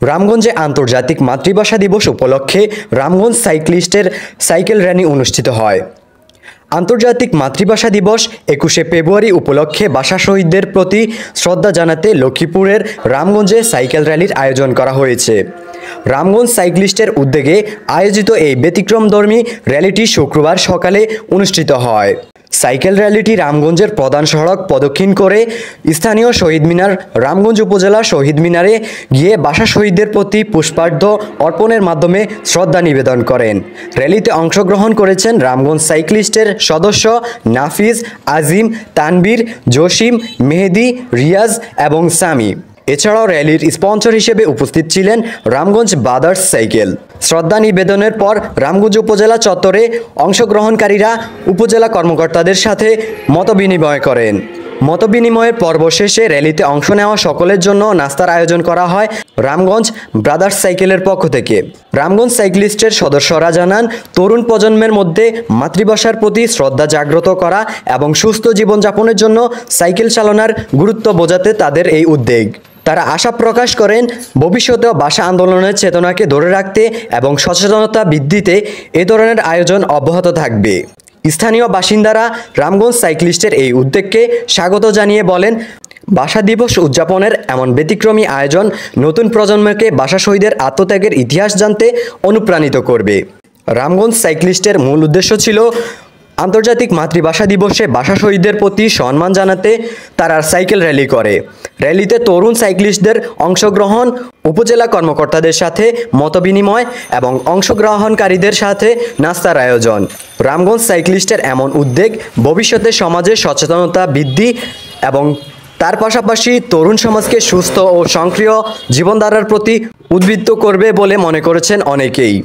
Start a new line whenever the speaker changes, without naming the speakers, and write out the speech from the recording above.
রামগঞ্জে আন্তর্জাতিক মাতৃভাষা দিবস উপলক্ষে রামগঞ্জ সাইক্লিস্টের সাইকেল র্যালি অনুষ্ঠিত হয়। আন্তর্জাতিক মাতৃভাষা দিবস ২১শে ফেব্রুয়ারি উপলক্ষে ভাষা শহীদদের প্রতি শ্রদ্ধা জানাতে লক্ষ্মীপুরের রামগঞ্জে সাইকেল র্যালির আয়োজন করা হয়েছে। রামগঞ্জ সাইক্লিস্টের উদ্যোগে আয়োজিত এই ব্যতিক্রমধর্মী র্যালিটি শুক্রবার সকালে অনুষ্ঠিত হয়। সাইকেল র্যালিটি রামগঞ্জের প্রধান সড়ক প্রদক্ষিণ করে স্থানীয় শহীদ মিনার রামগঞ্জ উপজেলা শহীদ মিনারে গিয়ে ভাষা শহীদদের প্রতি পুষ্পার্ঘ্য অর্পণের মাধ্যমে শ্রদ্ধা নিবেদন করেন। র্যালিতে অংশগ্রহণ করেছেন রামগঞ্জ সাইক্লিস্টের সদস্য নাফিজ, আজিম, তানবীর, জসিম, মেহেদি, রিয়াজ এবং সামি। এছাড়াও র্যালির স্পন্সর হিসেবে উপস্থিত ছিলেন রামগঞ্জ ব্রাদার্স সাইকেল। শ্রদ্ধা নিবেদনের পর রামগঞ্জ উপজেলা চত্বরে অংশগ্রহণকারীরা উপজেলা কর্মকর্তাদের সাথে মতবিনিময় করেন। মতবিনিময়ের পর্ব শেষে র্যালিতে অংশ নেওয়া সকলের জন্য নাস্তার আয়োজন করা হয় রামগঞ্জ ব্রাদার্স সাইকেলের পক্ষ থেকে। রামগঞ্জ সাইক্লিস্টের সদস্যরা জানান, তরুণ প্রজন্মের মধ্যে মাতৃভাষার প্রতি শ্রদ্ধা জাগ্রত করা এবং সুস্থ জীবনযাপনের জন্য সাইকেল চালানোর গুরুত্ব বোঝাতে তাদের এই উদ্যোগ। তারা আশা প্রকাশ করেন, ভবিষ্যতেও ভাষা আন্দোলনের চেতনাকে ধরে রাখতে এবং সচেতনতা বৃদ্ধিতে এ ধরনের আয়োজন অব্যাহত থাকবে। স্থানীয় বাসিন্দারা রামগঞ্জ সাইক্লিস্টের এই উদ্যোগকে স্বাগত জানিয়ে বলেন, ভাষা দিবস উদযাপনের এমন ব্যতিক্রমী আয়োজন নতুন প্রজন্মকে ভাষা শহীদের আত্মত্যাগের ইতিহাস জানতে অনুপ্রাণিত করবে। রামগঞ্জ সাইক্লিস্টের মূল উদ্দেশ্য ছিল আন্তর্জাতিক মাতৃভাষা দিবসে ভাষা শহীদদের প্রতি সম্মান জানাতে তারা সাইকেল র্যালি করে। র্যালিতে তরুণ সাইক্লিস্টদের অংশগ্রহণ, উপজেলা কর্মকর্তাদের সাথে মতবিনিময় এবং অংশগ্রহণকারীদের সাথে নাস্তার আয়োজন। রামগঞ্জ সাইক্লিস্টের এমন উদ্যোগ ভবিষ্যতে সমাজে সচেতনতা বৃদ্ধি এবং তার পাশাপাশি তরুণ সমাজকে সুস্থ ও সক্রিয় জীবনধারার প্রতি উদ্বুদ্ধ করবে বলে মনে করেছেন অনেকেই।